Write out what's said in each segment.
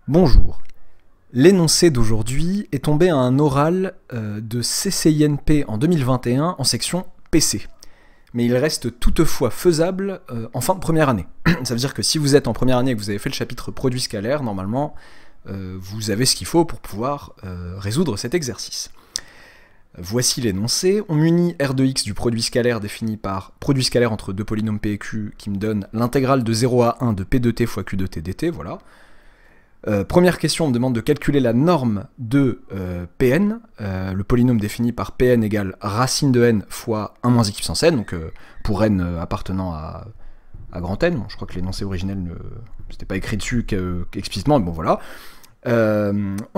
Bonjour. L'énoncé d'aujourd'hui est tombé à un oral de CCINP en 2021 en section PC. Mais il reste toutefois faisable en fin de première année. Ça veut dire que si vous êtes en première année et que vous avez fait le chapitre produit scalaire, normalement, vous avez ce qu'il faut pour pouvoir résoudre cet exercice. Voici l'énoncé. On munit R de x du produit scalaire défini par produit scalaire entre deux polynômes P et Q qui me donne l'intégrale de 0 à 1 de P de t fois Q de t dt, voilà. Première question, on me demande de calculer la norme de Pn, le polynôme défini par Pn égale racine de n fois 1 moins i puissance n, donc pour n appartenant à grand N. Bon, je crois que l'énoncé originel ne c'était pas écrit dessus explicitement, mais bon voilà. On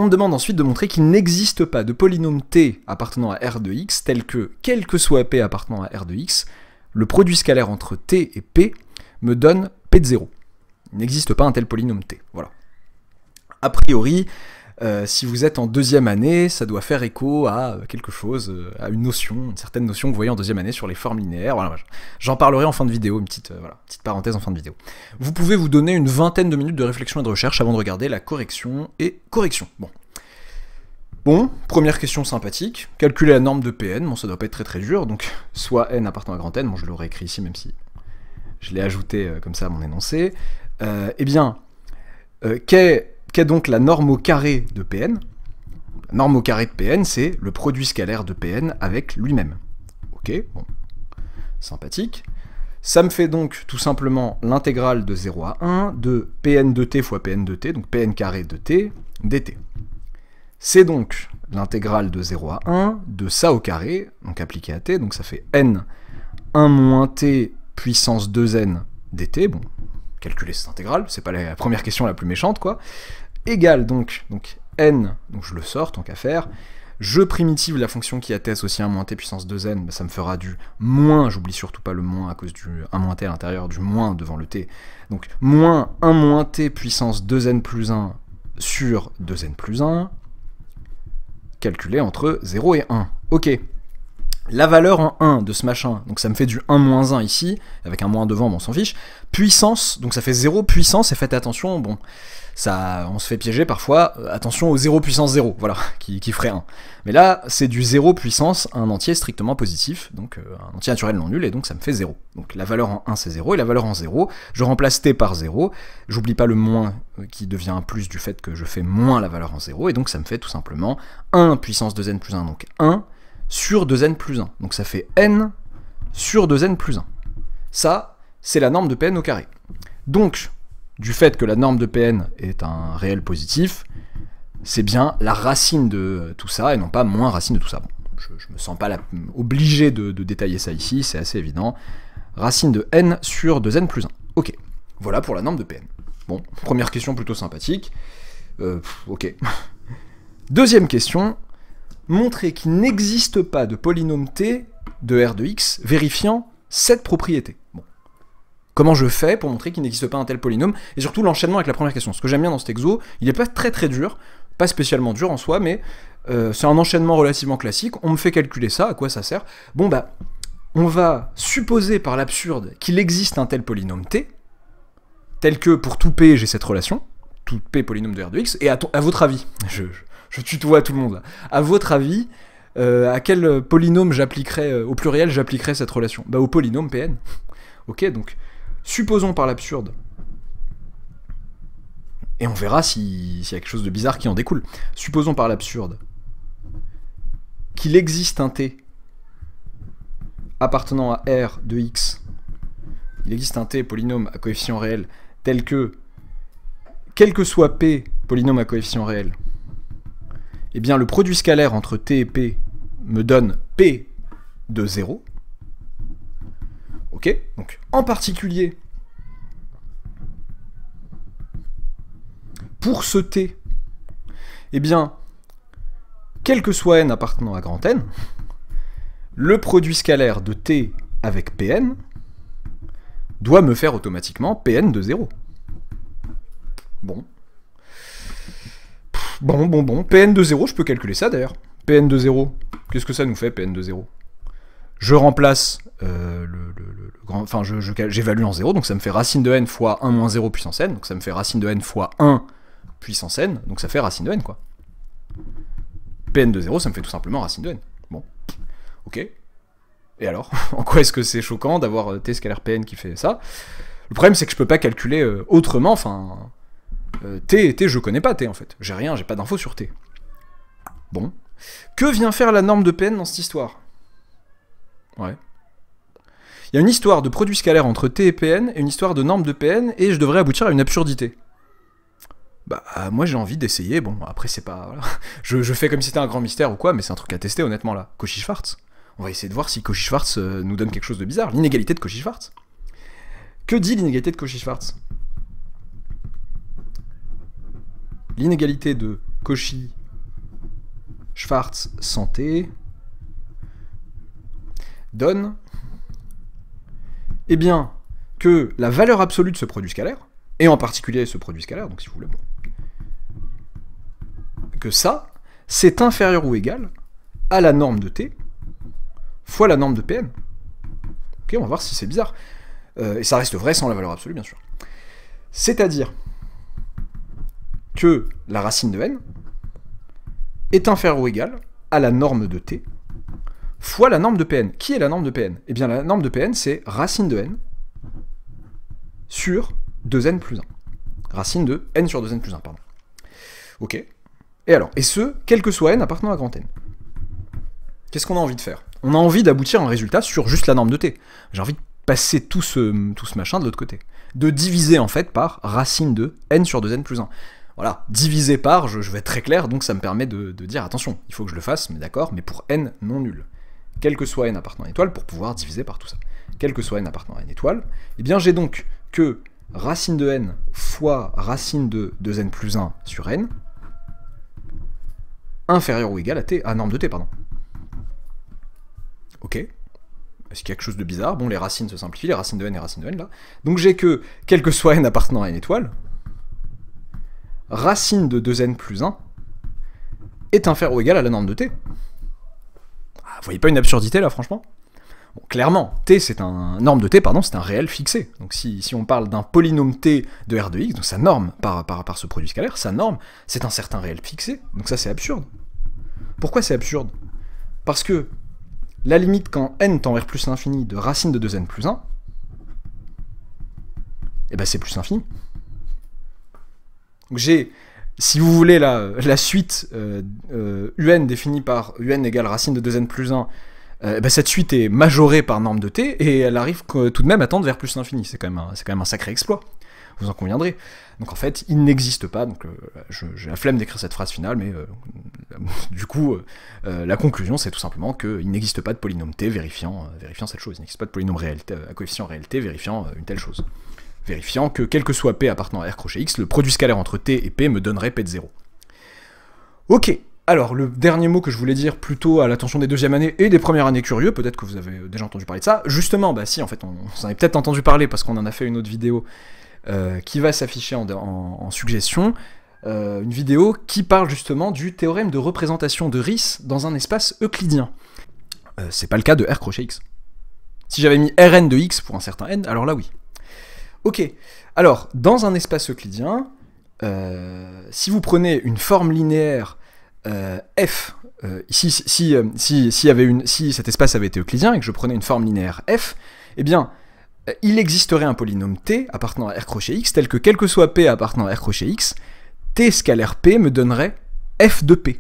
me demande ensuite de montrer qu'il n'existe pas de polynôme t appartenant à R de x tel que, quel que soit P appartenant à R de x, le produit scalaire entre t et P me donne P de 0. Il n'existe pas un tel polynôme t, voilà. A priori, si vous êtes en deuxième année, ça doit faire écho à quelque chose, à une notion, une certaine notion que vous voyez en deuxième année sur les formes linéaires. Voilà, j'en parlerai en fin de vidéo, une petite parenthèse en fin de vidéo. Vous pouvez vous donner une vingtaine de minutes de réflexion et de recherche avant de regarder la correction et correction. Bon, première question sympathique. Calculer la norme de Pn, bon ça doit pas être très dur, donc soit n appartenant à grand N, bon je l'aurais écrit ici même si je l'ai ajouté comme ça à mon énoncé. Eh bien, qu'est donc la norme au carré de Pn? La norme au carré de Pn, c'est le produit scalaire de Pn avec lui-même. Ok, bon, sympathique. Ça me fait donc tout simplement l'intégrale de 0 à 1 de Pn de t fois Pn de t, donc Pn carré de t, dt. C'est donc l'intégrale de 0 à 1 de ça au carré, donc appliqué à t, donc ça fait n 1 moins t puissance 2n dt, bon, calculer cette intégrale, c'est pas la première question la plus méchante, quoi, égale donc n, donc je le sors, tant qu'à faire, je primitive la fonction qui a t associée à 1 moins t puissance 2n, bah ça me fera du moins, j'oublie surtout pas le moins à cause du 1 moins t à l'intérieur, du moins devant le t, donc moins 1 moins t puissance 2n plus 1 sur 2n plus 1, calculé entre 0 et 1. Ok. La valeur en 1 de ce machin, donc ça me fait du 1 moins 1 ici, avec un moins devant, bon on s'en fiche, puissance, donc ça fait 0 puissance, et faites attention, bon, ça, on se fait piéger parfois, attention au 0 puissance 0, voilà, qui ferait 1. Mais là, c'est du 0 puissance, un entier strictement positif, donc un entier naturel non nul, et donc ça me fait 0. Donc la valeur en 1 c'est 0, et la valeur en 0, je remplace t par 0, j'oublie pas le moins qui devient un plus du fait que je fais moins la valeur en 0, et donc ça me fait tout simplement 1 puissance 2n plus 1, donc 1, sur 2n plus 1. Donc ça fait n sur 2n plus 1. Ça, c'est la norme de Pn au carré. Donc, du fait que la norme de Pn est un réel positif, c'est bien la racine de tout ça, et non pas moins racine de tout ça. Bon, je me sens pas obligé de détailler ça ici, c'est assez évident. Racine de n sur 2n plus 1. Ok, voilà pour la norme de Pn. Bon, première question plutôt sympathique. Ok. Deuxième question. Montrer qu'il n'existe pas de polynôme t de R de x vérifiant cette propriété. Bon. Comment je fais pour montrer qu'il n'existe pas un tel polynôme, et surtout l'enchaînement avec la première question. Ce que j'aime bien dans cet exo, il n'est pas très dur, pas spécialement dur en soi, mais c'est un enchaînement relativement classique. On me fait calculer ça, à quoi ça sert? Bon bah, on va supposer par l'absurde qu'il existe un tel polynôme t, tel que pour tout p j'ai cette relation, tout p polynôme de R de x, et à votre avis, je tutoie tout le monde là. À votre avis, à quel polynôme j'appliquerais, au pluriel, j'appliquerais cette relation? Bah au polynôme Pn. Ok, donc, supposons par l'absurde, et on verra s'il y a quelque chose de bizarre qui en découle. Supposons par l'absurde qu'il existe un t appartenant à R de x, il existe un t polynôme à coefficient réel tel que, quel que soit p polynôme à coefficient réel, eh bien le produit scalaire entre t et p me donne p de 0. Ok, donc en particulier, pour ce t, eh bien, quel que soit n appartenant à grand N, le produit scalaire de t avec Pn doit me faire automatiquement Pn de 0. Bon. Bon. Pn de 0, je peux calculer ça d'ailleurs. Pn de 0, qu'est-ce que ça nous fait, Pn de 0? Je remplace j'évalue en 0, donc ça me fait racine de n fois 1 moins 0 puissance n, donc ça me fait racine de n fois 1 puissance n, donc ça fait racine de n, quoi. Pn de 0, ça me fait tout simplement racine de n. Bon, ok. Et alors, en quoi est-ce que c'est choquant d'avoir t scalaire Pn qui fait ça? Le problème, c'est que je peux pas calculer autrement, enfin... t, je connais pas t, en fait. J'ai rien, j'ai pas d'infos sur t. Bon. Que vient faire la norme de Pn dans cette histoire? Ouais. Il y a une histoire de produit scalaire entre t et Pn, et une histoire de norme de Pn, et je devrais aboutir à une absurdité. Bah, moi j'ai envie d'essayer, bon, après c'est pas... Voilà. Je fais comme si c'était un grand mystère ou quoi, mais c'est un truc à tester, honnêtement, là. Cauchy-Schwarz. On va essayer de voir si Cauchy-Schwarz nous donne quelque chose de bizarre. L'inégalité de Cauchy-Schwarz. Que dit l'inégalité de Cauchy-Schwarz? L'inégalité de Cauchy-Schwarz sans t donne... Eh bien, que la valeur absolue de ce produit scalaire, et en particulier ce produit scalaire, donc si vous voulez, bon, que ça, c'est inférieur ou égal à la norme de t fois la norme de Pn. Ok, on va voir si c'est bizarre. Et ça reste vrai sans la valeur absolue, bien sûr. C'est-à-dire que la racine de n est inférieure ou égale à la norme de t fois la norme de Pn. Qui est la norme de Pn? Eh bien, la norme de Pn, c'est racine de n sur 2n plus 1. Racine de n sur 2n plus 1, pardon. Ok. Et alors, et ce, quel que soit n appartenant à grand n. Qu'est-ce qu'on a envie de faire? On a envie d'aboutir à un résultat sur juste la norme de t. J'ai envie de passer tout ce machin de l'autre côté. De diviser, en fait, par racine de n sur 2n plus 1. Voilà, diviser par, je vais être très clair, donc ça me permet de dire, attention, il faut que je le fasse, mais d'accord, mais pour n non nul. Quel que soit n appartenant à une étoile, pour pouvoir diviser par tout ça. Quel que soit n appartenant à une étoile, eh bien j'ai donc que racine de n fois racine de 2n plus 1 sur n, inférieur ou égal à t, à norme de t, pardon. Ok. Est-ce qu'il y a quelque chose de bizarre? Bon, les racines se simplifient, les racines de n et racines de n, là. Donc j'ai que, quel que soit n appartenant à une étoile, racine de 2n plus 1 est inférieur ou égal à la norme de t. Vous voyez pas une absurdité là, franchement? Bon, clairement, t c'est un norme de t, pardon, c'est un réel fixé. Donc si on parle d'un polynôme t de R de x, donc sa norme par ce produit scalaire, sa norme, c'est un certain réel fixé. Donc ça c'est absurde. Pourquoi c'est absurde? Parce que la limite quand n tend vers plus l'infini de racine de 2n plus 1, eh ben c'est plus l'infini. Donc j'ai, si vous voulez, la suite un définie par un égale racine de 2n plus 1, ben cette suite est majorée par norme de t, et elle arrive tout de même à tendre vers plus l'infini. C'est quand même un sacré exploit, vous en conviendrez. Donc en fait, il n'existe pas, donc j'ai la flemme d'écrire cette phrase finale, mais du coup, la conclusion, c'est tout simplement qu'il n'existe pas de polynôme t vérifiant cette chose. Il n'existe pas de polynôme réel à coefficient réel t vérifiant une telle chose. Vérifiant que, quel que soit P appartenant à R crochet X, le produit scalaire entre T et P me donnerait P de 0. Ok, alors le dernier mot que je voulais dire, plutôt à l'attention des deuxième années et des premières années curieux, peut-être que vous avez déjà entendu parler de ça, justement, bah si, en fait, on s'en est peut-être entendu parler, parce qu'on en a fait une autre vidéo qui va s'afficher en suggestion, une vidéo qui parle justement du théorème de représentation de Riesz dans un espace euclidien. C'est pas le cas de R crochet X. Si j'avais mis Rn de X pour un certain n, alors là oui. Ok, alors, dans un espace euclidien, si vous prenez une forme linéaire f, ici, si cet espace avait été euclidien et que je prenais une forme linéaire f, eh bien, il existerait un polynôme t appartenant à R crochet x, tel que quel que soit p appartenant à R crochet x, t scalaire p me donnerait f de p.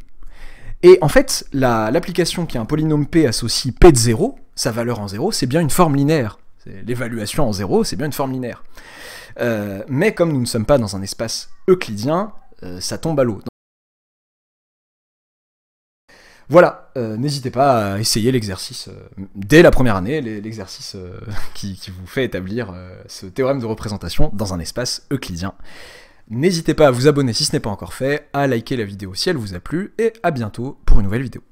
Et en fait, l'application qui a un polynôme p associe p de 0, sa valeur en 0, c'est bien une forme linéaire. L'évaluation en 0, c'est bien une forme linéaire. Mais comme nous ne sommes pas dans un espace euclidien, ça tombe à l'eau. Voilà, n'hésitez pas à essayer l'exercice, dès la première année, l'exercice qui vous fait établir ce théorème de représentation dans un espace euclidien. N'hésitez pas à vous abonner si ce n'est pas encore fait, à liker la vidéo si elle vous a plu, et à bientôt pour une nouvelle vidéo.